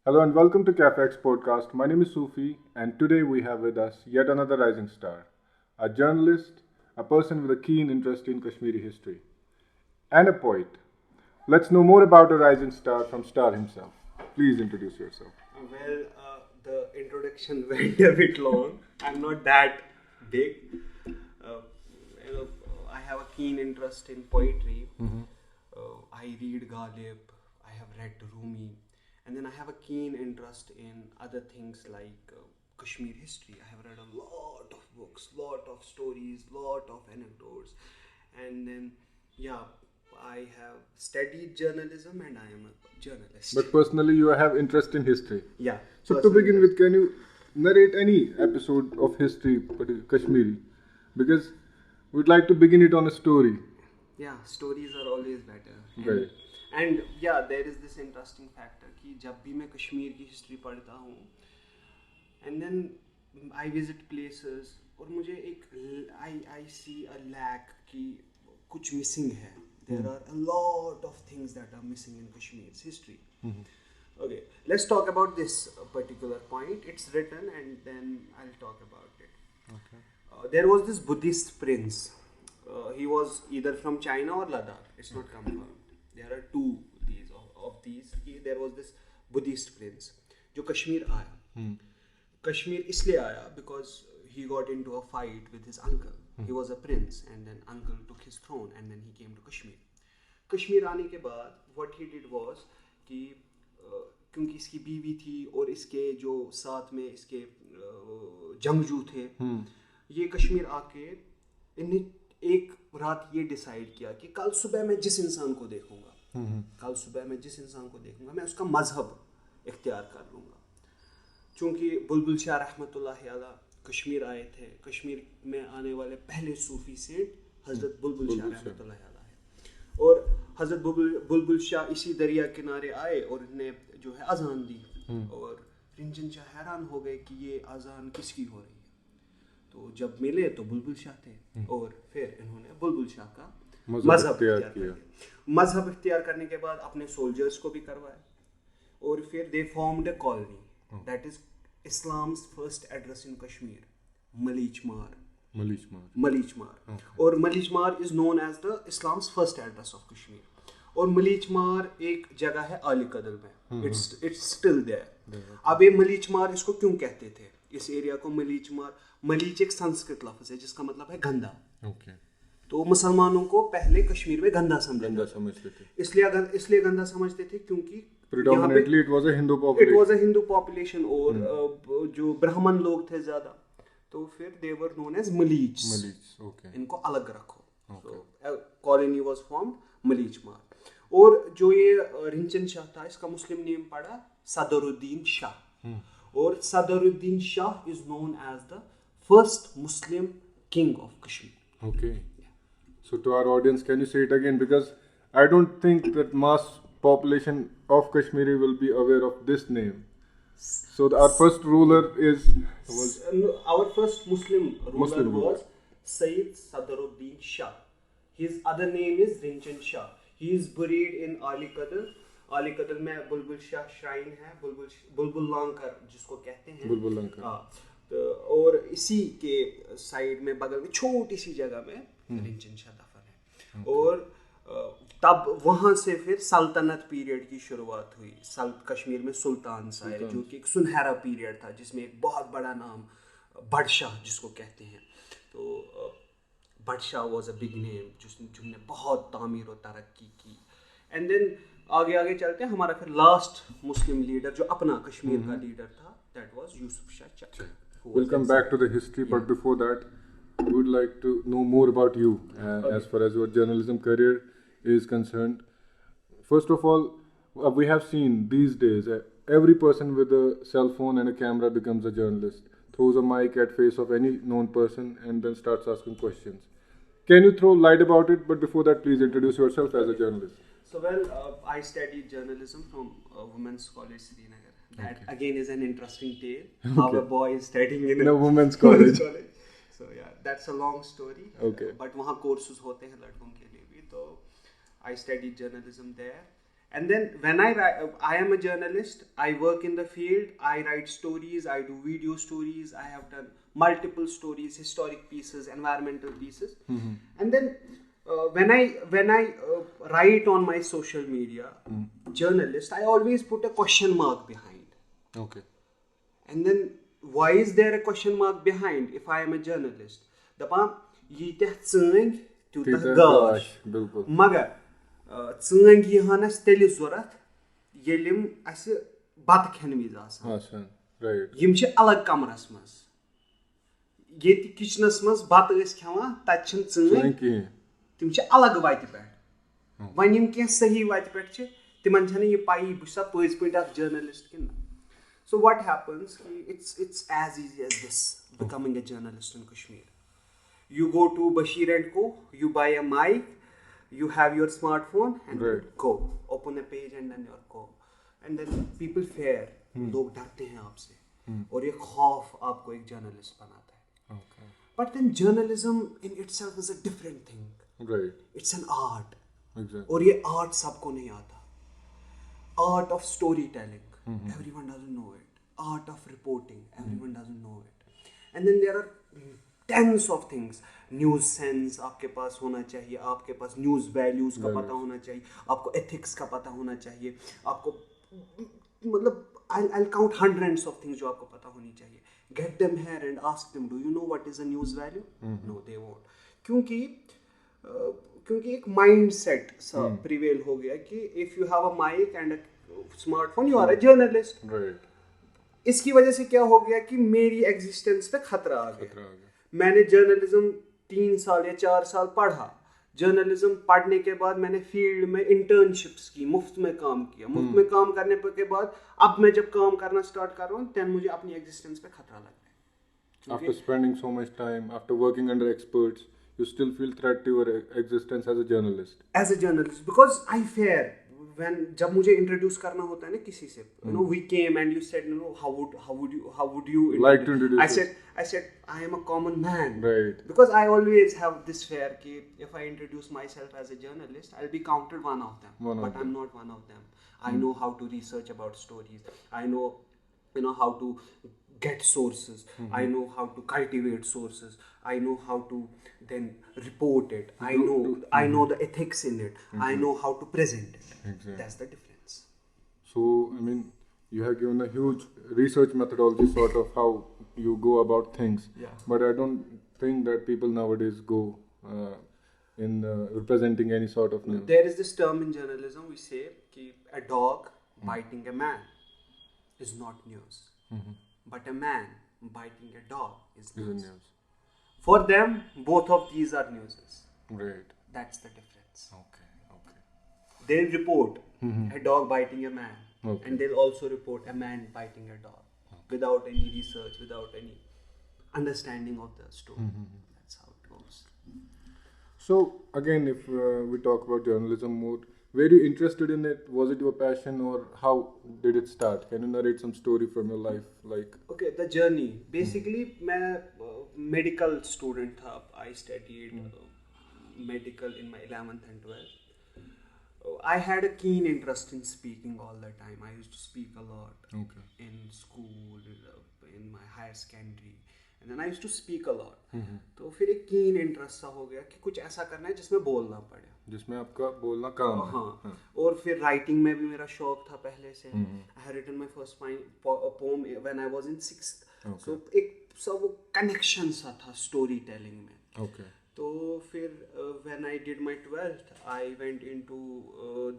Hello and welcome to CafeX podcast. My name is Sufi, and today we have with us yet another rising star, a journalist, a person with a keen interest in Kashmiri history, and a poet. Let's know more about a rising star from Star himself. Please introduce yourself. The introduction went a bit long. I'm not that big. Uh, I have a keen interest in poetry. I read Ghalib. I have read Rumi, and then I have a keen interest in other things like Kashmiri history. I have read a lot of books, lot of stories, lot of anecdotes, and then I have studied journalism and I am a journalist. But personally, you have interest in history. Yeah. So to begin with, can you narrate any episode of history, Kashmiri? Because we'd like to begin it on a story. Yeah, stories are always better. Right. And there is this interesting factor कि जब भी मैं कश्मीर की history पढ़ता हूँ and then I visit places और मुझे एक I see a lack कि कुछ missing है. There are a lot of things that are missing in Kashmir's history. Okay, let's talk about this particular point. It's written and then I'll talk about it. Okay. There was this Buddhist prince. He was either from China or Ladakh. It's not confirmed. There are two of these. There was this Buddhist prince जो कश्मीर आया. कश्मीर इसलिए आया because he got into a fight with his uncle. He was a prince and then uncle took his throne and then he came to Kashmir. Kashmir आने के बाद what he did was कि क्योंकि इसकी बीवी थी और इसके जो साथ में इसके जंगजू थे, ये कश्मीर आके इन्हें एक रात ये डिसाइड किया कि कल सुबह मैं जिस इंसान को देखूंगा मैं उसका मजहब इख्तियार कर लूँगा. चूँकि बुलबुल शाह रहमतुल्लाह अलैह कश्मीर आए थे. कश्मीर में आने वाले पहले सूफी सेठ हज़रत बुलबुल शाह रहमतुल्लाह अलैह है. और हज़रत बुलबुल शाह इसी दरिया किनारे आए और इन्हें जो है अजान दी. और रिंजन शाह हैरान हो गए कि ये अजान किसकी हो रही है. तो जब मिले तो बुलबुल शाह थे और फिर इन्होंने बुलबुल शाह का मजहब इख्तियार किया. मजहब इख्तियार करने के बाद अपने सोल्जर्स को भी करवाया और फिर they formed a colony that is Islam's first address in Kashmir, Malchimar. और Malchimar is known as the Islam's first address of Kashmir. और मलीचमार एक जगह है आली कदल में. It's still there. अब ये मलीचमार इसको क्यों कहते थे, इस एरिया को मलीचमार? मलीच एक संस्कृत लफ्ज है जिसका मतलब है गंदा. तो मुसलमानों को पहले कश्मीर में गंदा समझते थे. इसलिए गंदा समझते थे क्योंकि predominantly it was a Hindu population और जो ब्राह्मण लोग थे ज्यादा, तो फिर they were known as Malichs. इनको अलग रखो. So colony was formed मलीचमार. और जो ये रिंचन शाह था इसका मुस्लिम नेम पड़ा सदरुद्दीन शाह. और Sadruddin Shah is known as the first Muslim king of Kashmir. Okay. So to our audience, can you say it again? Because I don't think that mass population of Kashmiri will be aware of this name. So our first ruler was our first Muslim ruler was Sayyid Sadruddin Shah. His other name is Rinchan Shah. He is buried in Ali Qadr. Ali Qadr में बुलबुल Shah shrine है, बुलबुल लांकर जिसको कहते हैं. बुलबुल लांकर. तो और इसी के side में बगल में छोटी सी जगह में रिंचन शाह दफन है. और तब वहाँ से फिर सल्तनत पीरियड की शुरुआत हुई. कश्मीर में सुल्तान आए जो कि एक सुनहरा पीरियड था जिसमें एक बहुत बड़ा नाम बडशाह जिसको कहते हैं. तो Badshah was a big name जिसने बहुत तामीर और तरक्की की. एंड देन आगे चलते हैं. हमारा फिर लास्ट मुस्लिम लीडर जो अपना कश्मीर का लीडर था, that was Yusuf Shah Chak. We'll come back to the history, but before that, we would like to know more about you as far as your journalism career is concerned. First of all, we have seen these days every person with a cell phone and a camera becomes a journalist, throws a mic at face of any known person and then starts asking questions. Can you throw light about it? But before that, please introduce yourself as a journalist. So I studied journalism from Women's College Srinagar. That again is an interesting tale. How a boy is studying in a women's college. So that's a long story. Okay. But वहाँ courses होते हैं लड़कों के लिए भी. तो I studied journalism there And then when I am a journalist, I work in the field, I write stories, I do video stories, I have done multiple stories, historic pieces, environmental pieces. And then when I write on my social media, journalist, I always put a question mark behind. Okay. And then why is there a question mark behind if I am a journalist? Dapa yiteh tsöng tutah gash. Magar tsöng yihanas teli zorat yelim as bat khen viz asan. Right. Yim che alag kamras mas. Yeti kitchenas mas bat is khewan tat chhin tsöng tim che alag vati pet. When yim ke sahi vati pet che timan chhane ye pai busa page point of journalist kin. So what happens, it's as easy as this, becoming a journalist in Kashmir. You go to Bashir & Co, you buy a mic, you have your smartphone and go. Open a page and then you're go. And then people fear, लोग डरते हैं आपसे और ये खौफ आपको एक journalist बनाता है. But then journalism in itself is a different thing. Right. It's an art. Exactly. और ये art सबको नहीं आता. Art of storytelling. Everyone doesn't know it. Art of reporting, everyone doesn't know it. And then there are tens of things. News sense आपके पास होना चाहिए, आपके पास news values का पता होना चाहिए, आपको ethics का पता होना चाहिए, आपको मतलब I'll count hundreds of things जो आपको पता होनी चाहिए. Get them here and ask them, do you know what is a news value? No, they won't. क्योंकि एक mindset सा prevail हो गया कि if you have a mic and a smartphone, you are a journalist. Right. इसकी वजह से क्या हो गया कि मेरी एग्जिस्टेंस पे खतरा आ गया. मैंने जर्नलिज्म 3 साल या 4 साल पढ़ा. जर्नलिज्म पढ़ने के बाद मैंने फील्ड में इंटर्नशिप्स की, मुफ्त में काम किया. मुफ्त में काम करने के बाद अब मैं जब काम करना स्टार्ट कर रहा हूँ तब मुझे अपनी एग्जिस्टेंस पे खतरा लग रहा है. After spending so much time, after working under experts, you still feel threat to your existence as a journalist. As a journalist, because I fear. When जब मुझे इंट्रोड्यूस करना होता है ना किसी से, we came and you said, how would you like to introduce? I said I am a common man. Right. Because I always have this fear कि if I introduce myself as a journalist, I'll be counted one of them. But I'm not one of them. I know how to research about stories. I know, how to get sources. I know how to cultivate sources. I know how to then report it. I know the ethics in it. I know how to present it. Exactly. That's the difference. So, you have given a huge research methodology sort of how you go about things. Yeah. But I don't think that people nowadays go in representing any sort of news. There is this term in journalism, we say कि a dog biting a man is not news. But a man biting a dog is news. For them, both of these are newses. Right. That's the difference. Okay. They'll report a dog biting a man. Okay. And they'll also report a man biting a dog. Without any research, without any understanding of the story. That's how it goes. So, again, if we talk about journalism more, were you interested in it? Was it your passion, or how did it start? Can you narrate some story from your life? Okay, the journey. Basically, मैं medical student था. I studied medical in my 11th and 12th. I had a keen interest in speaking all the time. I used to speak a lot in school, in my higher secondary. And then I used to speak a lot. तो फिर एक keen interest सा हो गया कि कुछ ऐसा करना है जिसमें बोलना पड़े. जिसमें आपका बोलना काम है. हाँ. और फिर writing में भी मेरा शौक था पहले से. I had written my first poem when I was in 6th. So एक सब connection सा था storytelling में. Okay. तो फिर when I did my 12th, I went into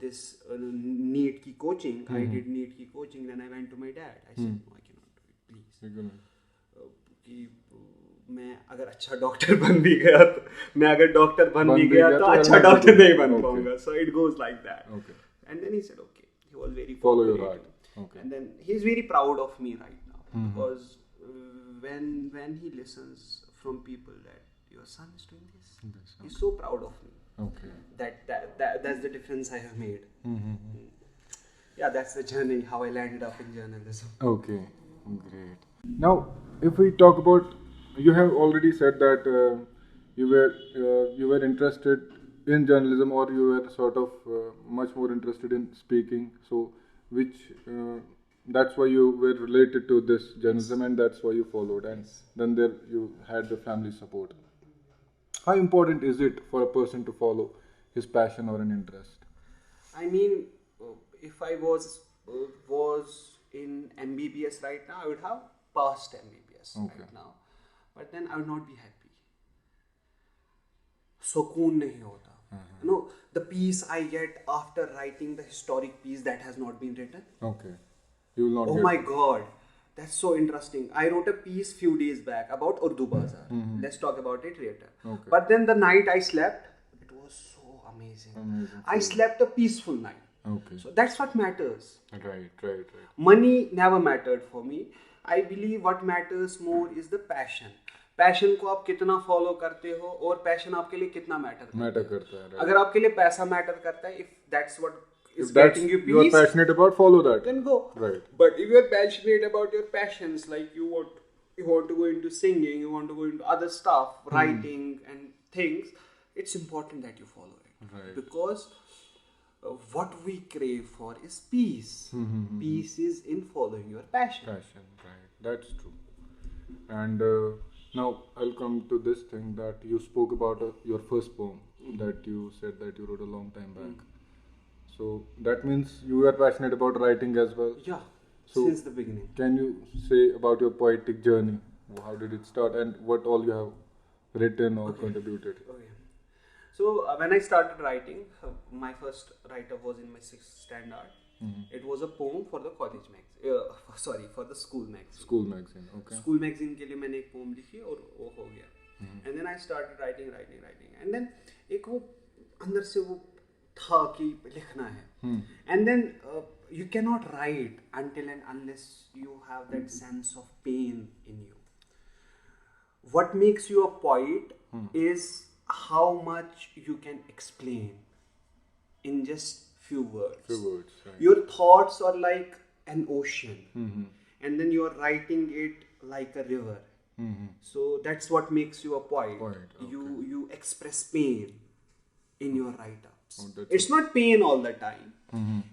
this NEET की coaching. I did NEET की coaching. Then I went to my dad. I said, no, I cannot do it, please. कि मैं अगर अच्छा doctor बन भी गया तो अच्छा डॉक्टर नहीं बन पाऊंगा. So it goes like that. Okay. And then he said, okay. He was very follow your heart. Okay. And then he's very proud of me right now because when he listens from people that your son is doing this, he's so proud of me. Okay. That's the difference I have made. Yeah, that's the journey how I landed up in journalism. Okay, great. Now, if we talk about, you have already said that you were interested in journalism, or you were sort of much more interested in speaking. So, which that's why you were related to this journalism, and that's why you followed. And then there you had the family support. How important is it for a person to follow his passion or an interest? I mean, if I was in MBBS right now, I would have passed MBBS right now, but then I would not be happy. Sukoon nahi hota. You know, the peace I get after writing the historic piece that has not been written. Okay, you will not. Oh my God, that's so interesting. I wrote a piece few days back about Urdu Bazaar. Let's talk about it later. Okay. But then the night I slept, it was so amazing. I slept a peaceful night. Okay. So that's what matters. Right. Money never mattered for me. I believe what matters more is the passion. Passion को आप कितना follow करते हो और passion आपके लिए कितना matter करता है. अगर आपके लिए पैसा मैटर करता है, if that's what is if getting you peace, you are passionate about, follow that. Then go. Right. But if you are passionate about your passions, like you want to go into singing, you want to go into other stuff, writing and things, it's important that you follow it. Right. Because what we crave for is peace. Peace is in following your passion. Right. That's true. And now I'll come to this thing that you spoke about your first poem that you said that you wrote a long time back. So that means you are passionate about writing as well? Yeah, so since the beginning. Can you say about your poetic journey? How did it start and what all you have written or contributed? Okay. So when I started writing, my first write-up was in my 6th standard. It was a poem for the college magazine. For the school magazine. School magazine, okay. School magazine के लिए मैंने एक poem लिखी और वो हो गया. And then I started writing. And then एक वो अंदर से वो था कि लिखना है. And then you cannot write until and unless you have that sense of pain in you. What makes you a poet is how much you can explain in just few words. Right. Your thoughts are like an ocean, and then you are writing it like a river. So that's what makes you a poet. Okay. You express pain in your write-ups. It's not not pain all the time.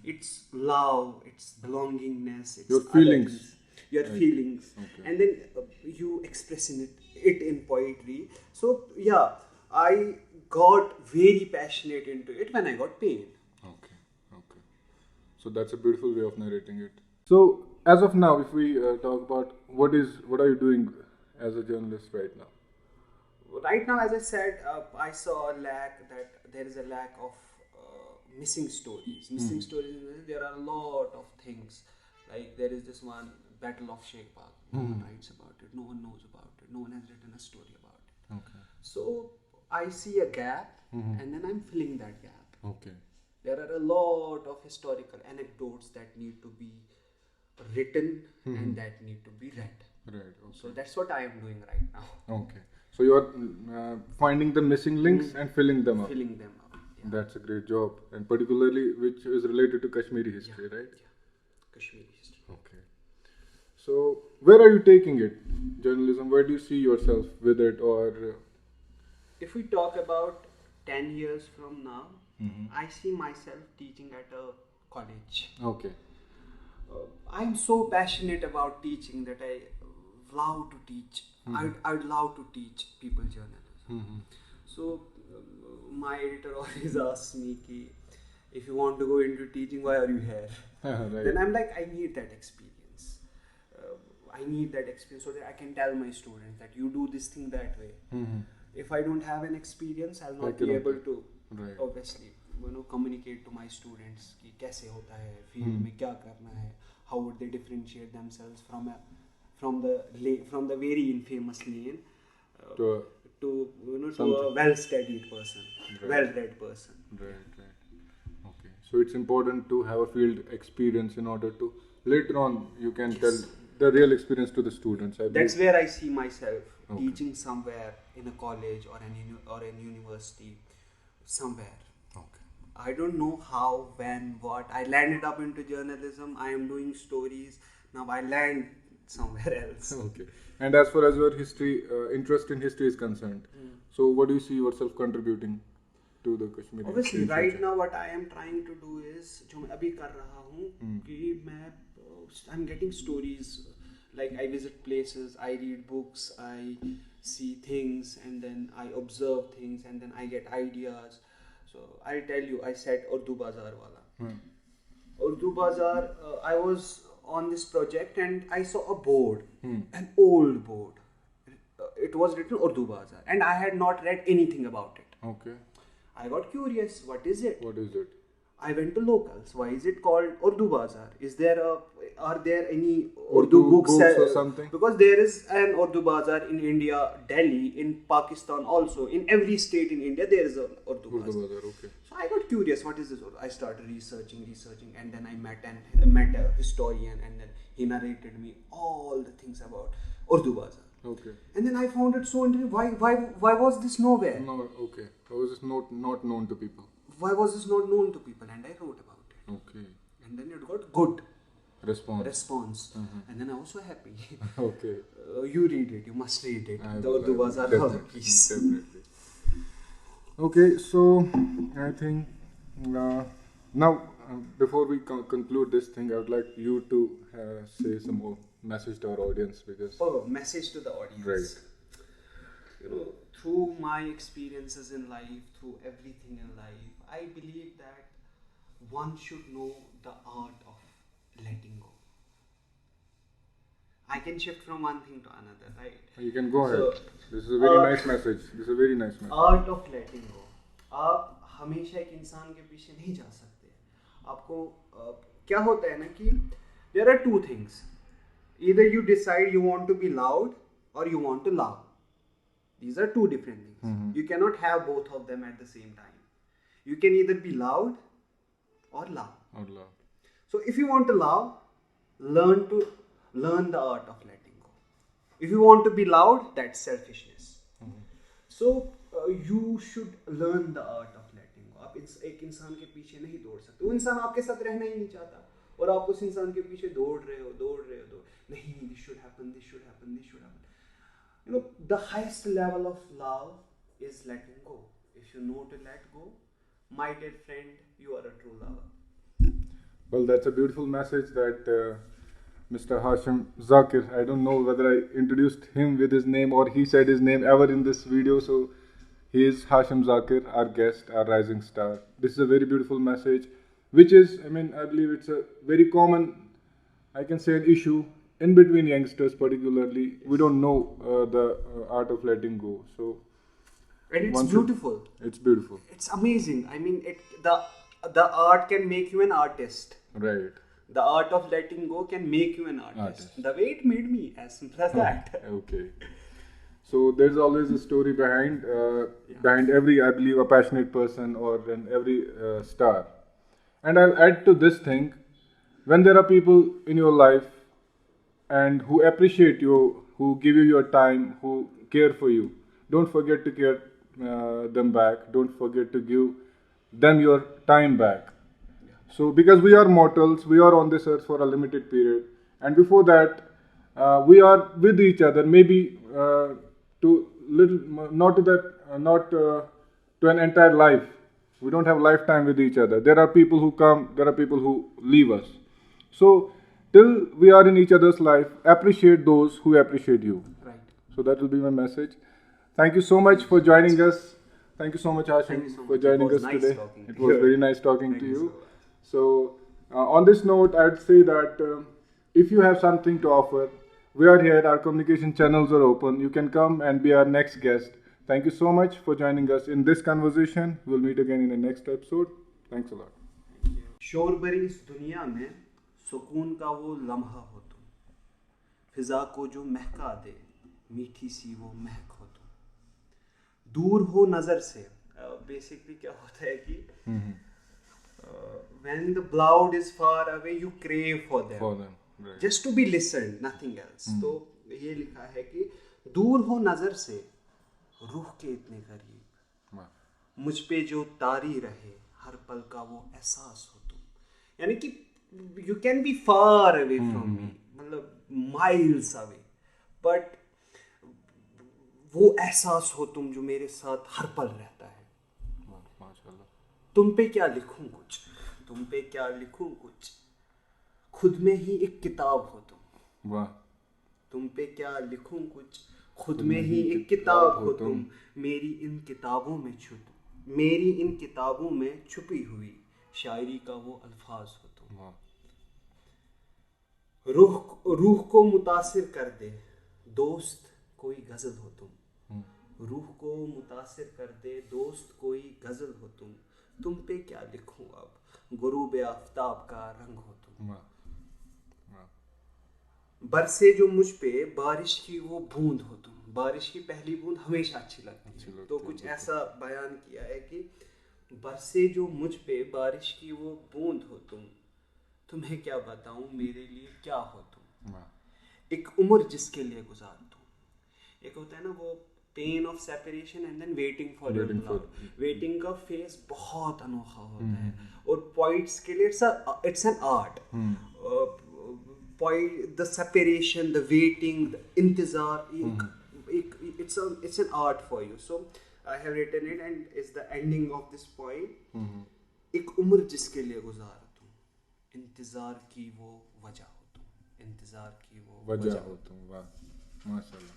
It's love, it's belongingness, it's your feelings. Your feelings, and then you express it in poetry. So yeah, I got very passionate into it when I got pain. Okay. So that's a beautiful way of narrating it. So as of now, if we talk about what are you doing as a journalist right now? Right now, as I said, I saw a lack that there is a lack of missing stories. Missing stories. There are a lot of things. Like there is this one Battle of Sheikh Bagh. No one writes about it. No one knows about it. No one has written a story about it. Okay. So I see a gap, and then I'm filling that gap. Okay. There are a lot of historical anecdotes that need to be written and that need to be read. Right. Okay. So that's what I am doing right now. Okay. So you are finding the missing links and filling them up. Filling them up. Yeah. That's a great job, and particularly which is related to Kashmiri history, right? Yeah. Kashmiri history. Okay. So where are you taking it? Journalism. Where do you see yourself with it, or? If we talk about 10 years from now, I see myself teaching at a college. Okay. I'm so passionate about teaching that I love to teach. I'd love to teach people journalism. So my editor always asks me, if you want to go into teaching, why are you here? Right. Then I'm like, I need that experience. I need that experience so that I can tell my students that you do this thing that way. If I don't have an experience, I'll not be able to obviously communicate to my students कि कैसे होता है field में क्या करना है, how would they differentiate themselves from the very infamous lane to a well-studied person, well-read person. Right. Okay. So it's important to have a field experience in order to later on you can tell the real experience to the students. That's where I see myself teaching somewhere in a college or an university somewhere. Okay. I don't know how, when, what. I landed up into journalism. I am doing stories. Now I land somewhere else. Okay. And as far as your history, interest in history is concerned, so what do you see yourself contributing to the Kashmiri. Obviously, right now what I am trying to do is, जो मैं अभी कर रहा हूँ कि I'm getting stories, like I visit places, I read books, I see things, and then I observe things, and then I get ideas. So I tell you, I said Urdu Bazaar wala. Urdu Bazaar, I was on this project and I saw a board, an old board. It was written Urdu Bazaar, and I had not read anything about it. Okay. I got curious. What is it? What is it? I went to locals. Why is it called Urdu Bazaar? Are there any Urdu books or something? Because there is an Urdu Bazaar in India, Delhi, in Pakistan also. In every state in India, there is an Urdu Bazaar. Okay. So I got curious. What is this? I started researching, and then I met a historian, and then he narrated me all the things about Urdu Bazaar. Okay. And then I found it so interesting. Why was this nowhere? No, okay. Why was this not known to people? Why was this not known to people? And I wrote about it. Okay. And then it got good response. And then I was so happy. Okay. You read it. You must read it. The Urdu Bazaar, please. Definitely. Okay, so I think now before we conclude this thing, I would like you to say some more message to our audience, because message to the audience, right? Through my experiences in life, through everything in life, I believe that one should know the art of letting go. I can shift from one thing to another, right? You can go ahead. This is a very nice message. Art of letting go. आप हमेशा एक इंसान के पीछे नहीं जा सकते. आपको क्या होता है ना कि there are two things. Either you decide you want to be loud or you want to laugh. These are two different things. You cannot have both of them at the same time. You can either be loud or laugh. So if you want to laugh, learn the art of letting go. If you want to be loud, that's selfishness. So you should learn the art of letting go. आप एक इंसान के पीछे नहीं दौड़ सकते. वो इंसान आपके साथ रहना ही नहीं चाहता, और आप उस इंसान के पीछे दौड़ रहे हो. नहीं, this should happen. The highest level of love is letting go. If you know to let go, my dear friend, you are a true lover. Well, that's a beautiful message that Mr. Hashim Zakir, I don't know whether I introduced him with his name or he said his name ever in this video, so he is Hashim Zakir, our guest, our rising star. This is a very beautiful message, which is, I believe it's a very common, I can say, an issue in between youngsters particularly. We don't know the art of letting go. So, and it's beautiful. It's beautiful. It's amazing. The art can make you an artist. Right. The art of letting go can make you an artist. The way it made me, as simple as that. Okay. So there's always a story behind every, I believe, a passionate person or every star. And I'll add to this thing, when there are people in your life and who appreciate you, who give you your time, who care for you, don't forget to care them back. Don't forget to give them your time back. So because we are mortals, we are on this earth for a limited period, and before that we are with each other, maybe not to an entire life. We don't have lifetime with each other. There are people who come, there are people who leave us. So till we are in each other's life, appreciate those who appreciate you. Right. So that will be my message. Thank you so much for joining us. Thank you so much, Hashim, for joining us today. It was very nice talking to you. So on this note, I'd say that if you have something to offer, we are here. Our communication channels are open. You can come and be our next guest. Thank you so much for joining us in this conversation. We'll meet again in the next episode. Thanks a lot. शोर भरी इस दुनिया में सुकून का वो लम्हा हो तुम, फिजा को जो महका दे, मीठी सी वो महक हो तुम, दूर हो नजर से. बेसिकली क्या होता है कि when the cloud is far away, you crave for them. Right. Just to be listened, nothing else. तो ये लिखा है कि दूर हो नजर से, रूह के इतने करीब, मुझ पे जो तारी रहे, हर पल का वो एहसास हो तुम. यानी कि you can be far away from me, मतलब miles away, but वो एहसास हो तुम जो मेरे साथ हर पल रहता है. तुम पे क्या लिखूं कुछ, तुम पे क्या लिखूं कुछ, खुद में ही एक किताब हो तुम। वाह। तुम पे क्या लिखूं कुछ, खुद में ही एक किताब हो तुम, मेरी इन किताबों में मेरी इन किताबों में छुपी हुई शायरी का वो अल्फाज हो तुम। वाह। रूह को मुतासिर कर दे दोस्त कोई गजल हो तुम। रूह को मुतासिर कर दे दोस्त कोई गजल हो तुम पे क्या लिखूं अब गुरूब आफताब का रंग हो तुम। बरसे जो मुझ पे बारिश की वो बूंद हो तुम। बारिश की पहली बूंद हमेशा अच्छी लगती है, तो कुछ ऐसा बयान किया है कि बरसे जो मुझ पे बारिश की वो बूंद हो तुम, तुम्हें क्या बताऊं मेरे लिए क्या हो तुम। एक उम्र जिसके लिए गुजार दूं। एक होता है ना वो pain of separation and then waiting for your love. Waiting का फेस बहुत अनोखा होता है और पॉइंट्स के लिए it's an art. The separation, the waiting, the इंतजार, it's an art for you. So I have written it and it's the ending of this poem. एक उम्र जिसके लिए गुजार दूं, इंतजार की वो वजह हो तुम। इंतजार की वो वजह हो तुम। वाह, माशाल्लाह।